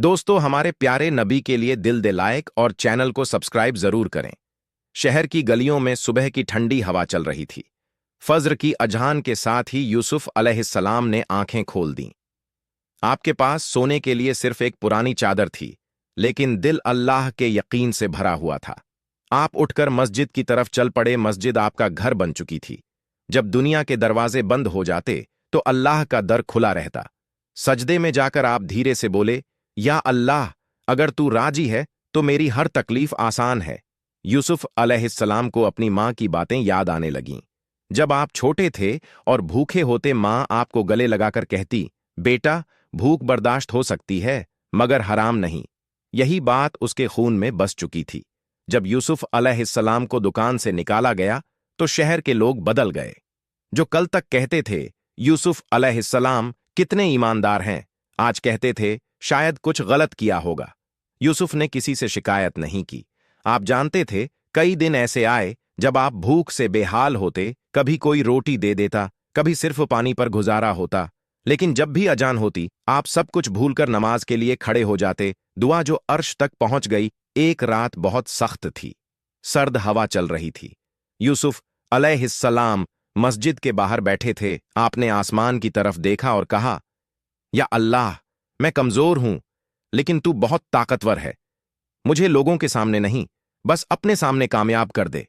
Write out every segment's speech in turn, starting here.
दोस्तों, हमारे प्यारे नबी के लिए दिल दे लाइक और चैनल को सब्सक्राइब जरूर करें। शहर की गलियों में सुबह की ठंडी हवा चल रही थी। फज्र की अजान के साथ ही यूसुफ अलैहिस्सलाम ने आंखें खोल दीं। आपके पास सोने के लिए सिर्फ एक पुरानी चादर थी, लेकिन दिल अल्लाह के यकीन से भरा हुआ था। आप उठकर मस्जिद की तरफ चल पड़े। मस्जिद आपका घर बन चुकी थी। जब दुनिया के दरवाजे बंद हो जाते तो अल्लाह का दर खुला रहता। सजदे में जाकर आप धीरे से बोले, या अल्लाह, अगर तू राजी है तो मेरी हर तकलीफ आसान है। यूसुफ अलैहिस्सलाम को अपनी माँ की बातें याद आने लगीं। जब आप छोटे थे और भूखे होते, माँ आपको गले लगाकर कहती, बेटा, भूख बर्दाश्त हो सकती है मगर हराम नहीं। यही बात उसके खून में बस चुकी थी। जब यूसुफ अलैहिस्सलाम को दुकान से निकाला गया तो शहर के लोग बदल गए। जो कल तक कहते थे यूसुफ अलैहिस्सलाम कितने ईमानदार हैं, आज कहते थे शायद कुछ गलत किया होगा। यूसुफ ने किसी से शिकायत नहीं की। आप जानते थे कई दिन ऐसे आए जब आप भूख से बेहाल होते। कभी कोई रोटी दे देता, कभी सिर्फ पानी पर गुजारा होता, लेकिन जब भी अजान होती आप सब कुछ भूलकर नमाज के लिए खड़े हो जाते। दुआ जो अर्श तक पहुंच गई। एक रात बहुत सख्त थी। सर्द हवा चल रही थी। यूसुफ अलैहिस्सलाम मस्जिद के बाहर बैठे थे। आपने आसमान की तरफ देखा और कहा, या अल्लाह, मैं कमजोर हूं, लेकिन तू बहुत ताकतवर है। मुझे लोगों के सामने नहीं, बस अपने सामने कामयाब कर दे।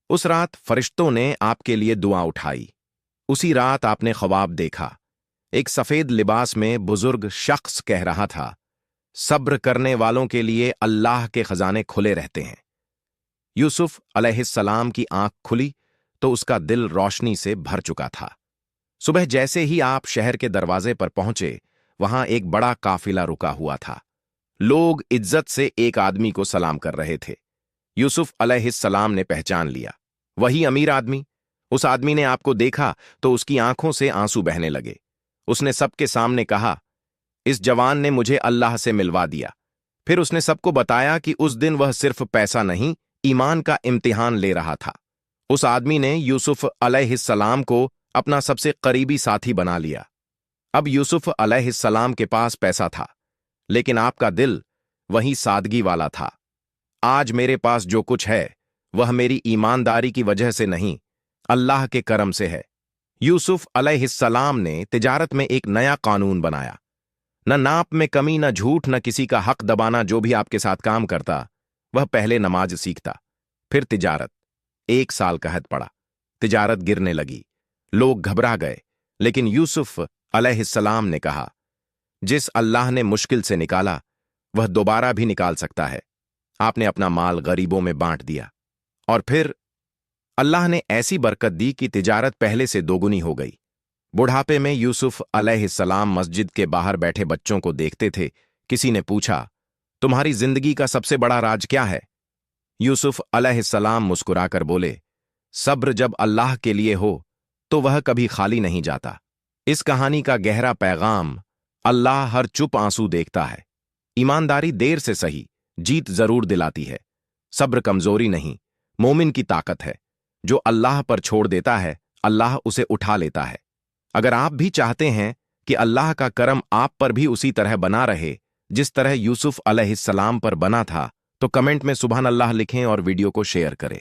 उस रात फरिश्तों ने आपके लिए दुआ उठाई। उसी रात आपने ख्वाब देखा। एक सफेद लिबास में बुजुर्ग शख्स कह रहा था, सब्र करने वालों के लिए अल्लाह के खजाने खुले रहते हैं। यूसुफ अलैहिस्सलाम की आंख खुली तो उसका दिल रोशनी से भर चुका था। सुबह जैसे ही आप शहर के दरवाजे पर पहुंचे, वहां एक बड़ा काफिला रुका हुआ था। लोग इज्जत से एक आदमी को सलाम कर रहे थे। यूसुफ अलैहिस्सलाम ने पहचान लिया, वही अमीर आदमी। उस आदमी ने आपको देखा तो उसकी आंखों से आंसू बहने लगे। उसने सबके सामने कहा, इस जवान ने मुझे अल्लाह से मिलवा दिया। फिर उसने सबको बताया कि उस दिन वह सिर्फ पैसा नहीं, ईमान का इम्तिहान ले रहा था। उस आदमी ने यूसुफ अलैहिस्सलाम को अपना सबसे करीबी साथी बना लिया। अब यूसुफ अलैहिस्सलाम के पास पैसा था, लेकिन आपका दिल वही सादगी वाला था। आज मेरे पास जो कुछ है वह मेरी ईमानदारी की वजह से नहीं, अल्लाह के करम से है। यूसुफ अलैहिस्सलाम ने तिजारत में एक नया कानून बनाया। न नाप में कमी, न झूठ, न किसी का हक दबाना। जो भी आपके साथ काम करता वह पहले नमाज सीखता, फिर तिजारत। 1 साल का हद पड़ा। तिजारत गिरने लगी। लोग घबरा गए, लेकिन यूसुफ अलैहिस्सलाम ने कहा, जिस अल्लाह ने मुश्किल से निकाला वह दोबारा भी निकाल सकता है। आपने अपना माल गरीबों में बांट दिया और फिर अल्लाह ने ऐसी बरकत दी कि तिजारत पहले से दोगुनी हो गई। बुढ़ापे में यूसुफ अलैहिस्सलाम मस्जिद के बाहर बैठे बच्चों को देखते थे। किसी ने पूछा, तुम्हारी जिंदगी का सबसे बड़ा राज क्या है? यूसुफ अलैहिस्सलाम मुस्कुराकर बोले, सब्र जब अल्लाह के लिए हो तो वह कभी खाली नहीं जाता। इस कहानी का गहरा पैगाम, अल्लाह हर चुप आंसू देखता है। ईमानदारी देर से सही जीत जरूर दिलाती है। सब्र कमजोरी नहीं, मोमिन की ताकत है। जो अल्लाह पर छोड़ देता है, अल्लाह उसे उठा लेता है। अगर आप भी चाहते हैं कि अल्लाह का करम आप पर भी उसी तरह बना रहे जिस तरह यूसुफ अलैहिस्सलाम पर बना था, तो कमेंट में सुभान अल्लाह लिखें और वीडियो को शेयर करें।